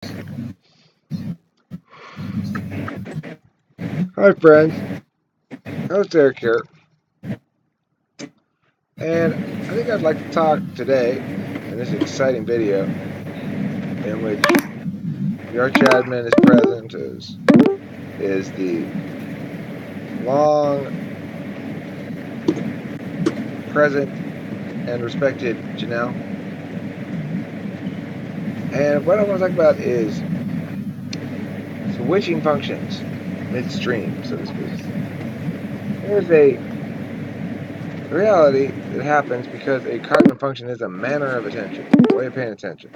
Hi friends, host Eric here, and I think I'd like to talk today in this exciting video in which the arch admin is present is the long present and respected Janelle. And what I want to talk about is switching functions midstream, so to speak. There's a reality that happens because a cognitive function is a manner of attention, a way of paying attention.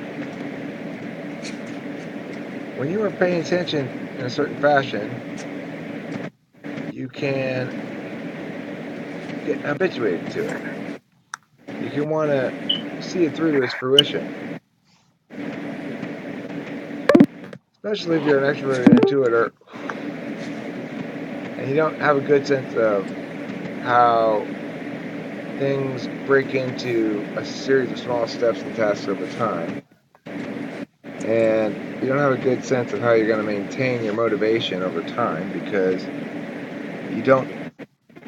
When you are paying attention in a certain fashion, you can get habituated to it. You can want to see it through to its fruition, especially if you're an extrovert and intuitor and you don't have a good sense of how things break into a series of small steps and tasks over time. And you don't have a good sense of how you're going to maintain your motivation over time because you don't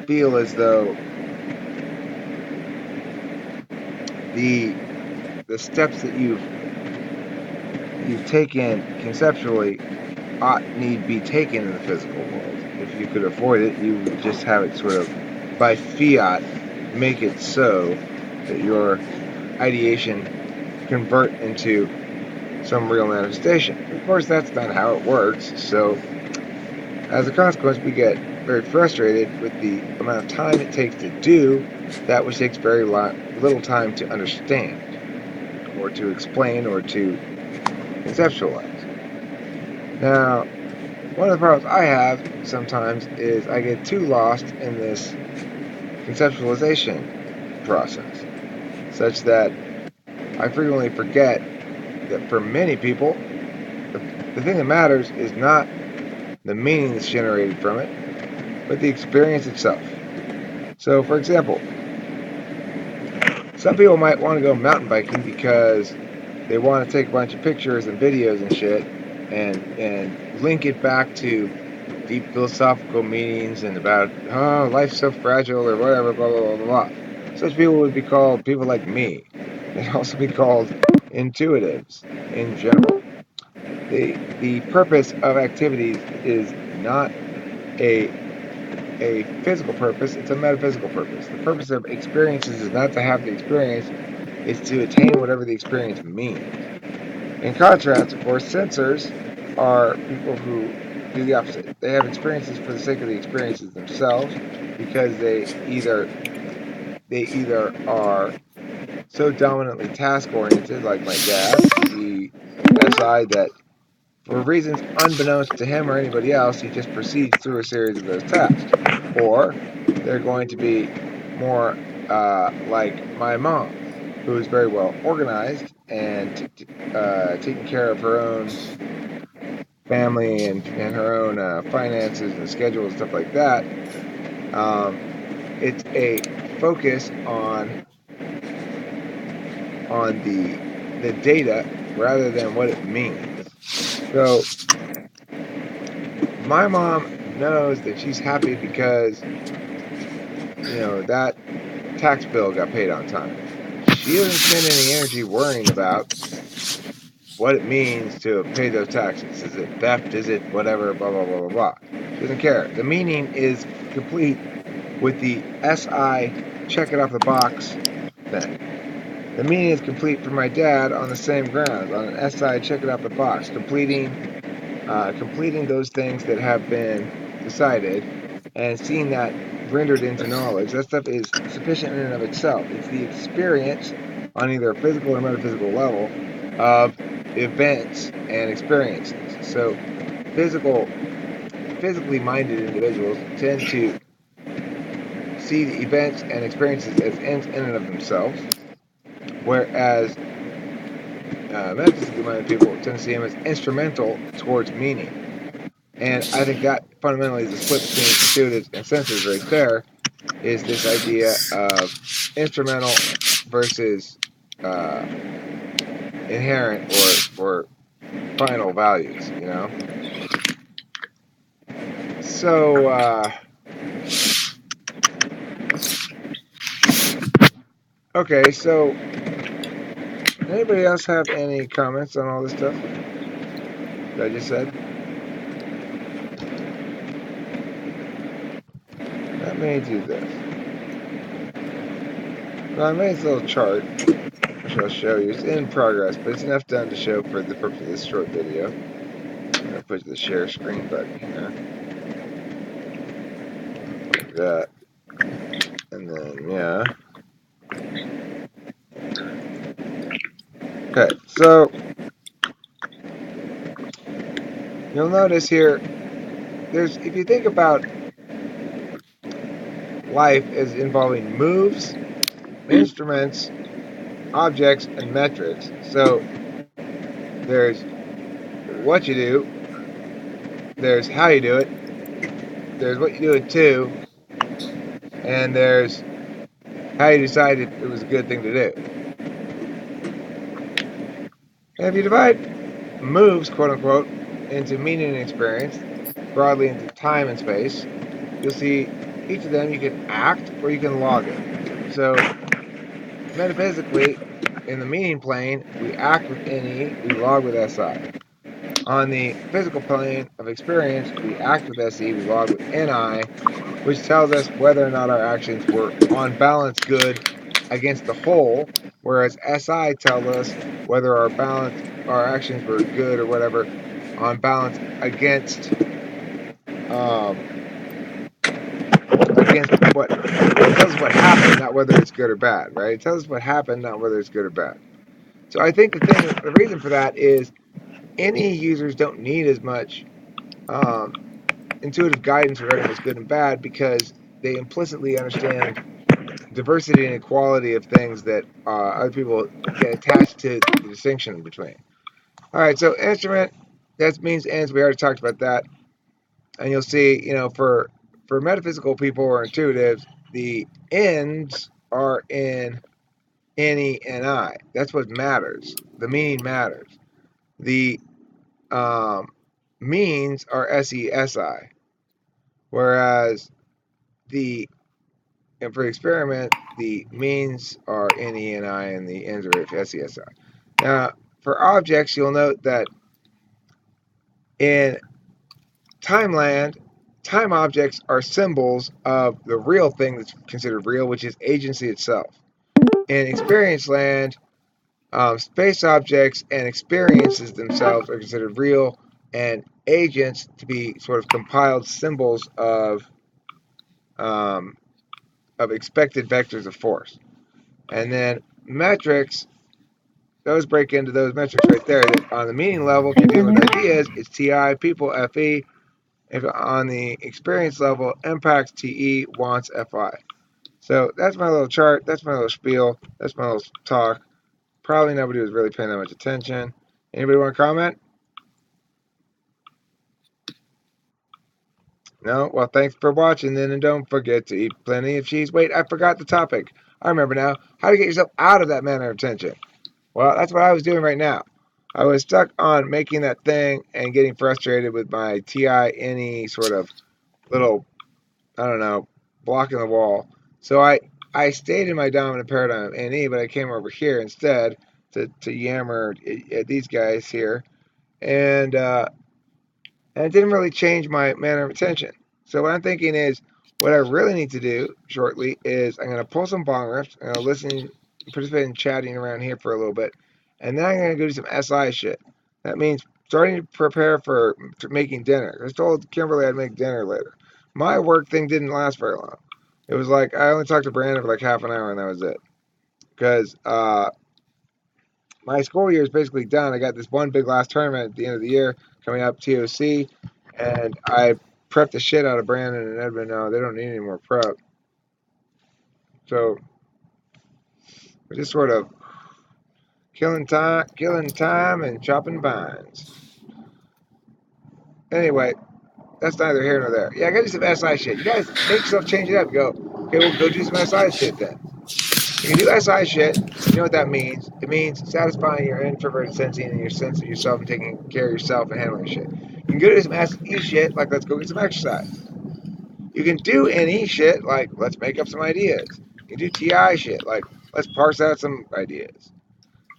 feel as though the steps that you've taken conceptually need be taken in the physical world. If you could avoid it, you would just have it sort of by fiat make it so that your ideation convert into some real manifestation. Of course, that's not how it works. So, as a consequence, we get very frustrated with the amount of time it takes to do that which takes very little time to understand, or to explain, or to conceptualize. Now, one of the problems I have sometimes is I get too lost in this conceptualization process, such that I frequently forget that for many people, the thing that matters is not the meaning that's generated from it, but the experience itself. So, for example, some people might want to go mountain biking because they want to take a bunch of pictures and videos and shit and link it back to deep philosophical meanings and about, oh, life's so fragile or whatever, blah, blah, blah, blah. Such people would be called people like me. They'd also be called intuitives in general. The purpose of activities is not a physical purpose, it's a metaphysical purpose. The purpose of experiences is not to have the experience, it's to attain whatever the experience means. In contrast, of course, sensors are people who do the opposite. They have experiences for the sake of the experiences themselves because they either are so dominantly task oriented, like my dad, the SI, that for reasons unbeknownst to him or anybody else, he just proceeds through a series of those tasks. Or they're going to be more like my mom, who is very well organized and taking care of her own family and her own finances and schedule and stuff like that. It's a focus on the data rather than what it means. So my mom knows that she's happy because that tax bill got paid on time. She doesn't spend any energy worrying about what it means to pay those taxes. Is it theft? Is it whatever? Blah, blah, blah, blah, blah. She doesn't care. The meaning is complete with the SI check it off the box thing. The meaning is complete for my dad on the same grounds, on an SI check it off the box, completing those things that have been decided and seeing that rendered into knowledge. That stuff is sufficient in and of itself. It's the experience on either a physical or metaphysical level of events and experiences. So physically minded individuals tend to see the events and experiences as ends in and of themselves, whereas metaphysically minded people tend to see them as instrumental towards meaning. And I think that fundamentally is the split between intuitives and sensors right there, is this idea of instrumental versus inherent or final values, you know? So, okay, so anybody else have any comments on all this stuff that I just said? Let me do this. Well, I made this little chart, which I'll show you. It's in progress, but it's enough done to show for the purpose of this short video. I'm going to push the share screen button here. Like that. And then, yeah. Okay, so you'll notice here, if you think about life as involving moves, instruments, objects, and metrics. So there's what you do, there's how you do it, there's what you do it to, and there's how you decide if it was a good thing to do. And if you divide moves, quote unquote, into meaning and experience, broadly into time and space, you'll see each of them you can act or you can log it. So metaphysically, in the meaning plane, we act with NE, we log with SI. On the physical plane of experience, we act with SE, we log with NI, which tells us whether or not our actions were on balance good against the whole, whereas SI tells us whether our actions were good or whatever on balance against what it tells us what happened, not whether it's good or bad, right? It tells us what happened, not whether it's good or bad. So I think the reason for that is any users don't need as much intuitive guidance regarding what's good and bad because they implicitly understand diversity and equality of things that other people get attached to the distinction between. All right, so instrument, that means ends. We already talked about that. And you'll see, for metaphysical people or intuitives, the ends are in NE and I. That's what matters. The meaning matters. The means are SESI, whereas the and for the experiment, the means are NE and I, and the ends are SESI. Now, for objects, you'll note that in Timeland, time objects are symbols of the real thing that's considered real, which is agency itself. In Experience Land, space objects and experiences themselves are considered real, and agents to be sort of compiled symbols of expected vectors of force. And then metrics, those break into those metrics right there. That on the meaning level, if you're dealing with ideas, it's TI, people, FE. If on the experience level, impacts, TE, wants, FI. So that's my little chart. That's my little spiel. That's my little talk. Probably nobody was really paying that much attention. Anybody want to comment? No? Well, thanks for watching then, and don't forget to eat plenty of cheese. Wait, I forgot the topic. I remember now. How to get yourself out of that manner of tension. Well, that's what I was doing right now. I was stuck on making that thing and getting frustrated with my TI-NE sort of little, I don't know, blocking the wall. So I stayed in my dominant paradigm NE, but I came over here instead to yammer at these guys here. And it didn't really change my manner of attention. So what I'm thinking is, what I really need to do shortly is I'm going to pull some bong rips, I'm going to listen, participate in chatting around here for a little bit, and then I'm going to go do some SI shit. That means starting to prepare for making dinner. I told Kimberly I'd make dinner later. My work thing didn't last very long. It was like I only talked to Brandon for like half an hour, and that was it. Because my school year is basically done. I got this one big last tournament at the end of the year coming up, TOC, and I prepped the shit out of Brandon and Edmund. Now they don't need any more prep, so we're just sort of killing time, and chopping vines. Anyway, that's neither here nor there. Yeah, I gotta do some SI shit. You guys make yourself change it up. Go, okay, we'll go do some SI shit then. You can do SI shit. You know what that means? It means satisfying your introverted sensing and your sense of yourself and taking care of yourself and handling shit. You can go do some SE shit, like let's go get some exercise. You can do NE shit, like let's make up some ideas. You can do TI shit, like let's parse out some ideas.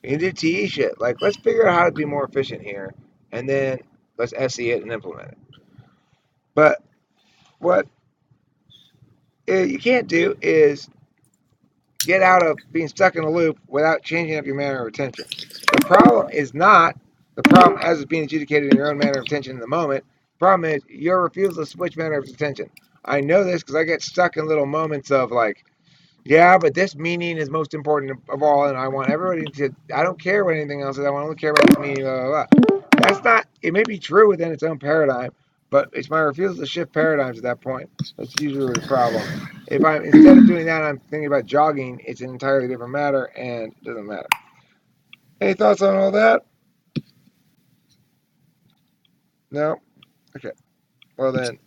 You can do TE shit, like let's figure out how to be more efficient here, and then let's SE it and implement it. But what you can't do is get out of being stuck in a loop without changing up your manner of attention. The problem is not the problem as it's being adjudicated in your own manner of attention in the moment. The problem is your refusal to switch manner of attention. I know this because I get stuck in little moments of like, yeah, but this meaning is most important of all, and I want everybody to. I don't care what anything else is. I want to only care about this meaning. Blah, blah, blah. That's not. It may be true within its own paradigm, but it's my refusal to shift paradigms at that point. That's usually the problem. If I'm instead of doing that, I'm thinking about jogging. It's an entirely different matter, and it doesn't matter. Any thoughts on all that? No. Okay. Well then,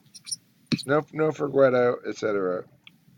no, no Forgetto, etc.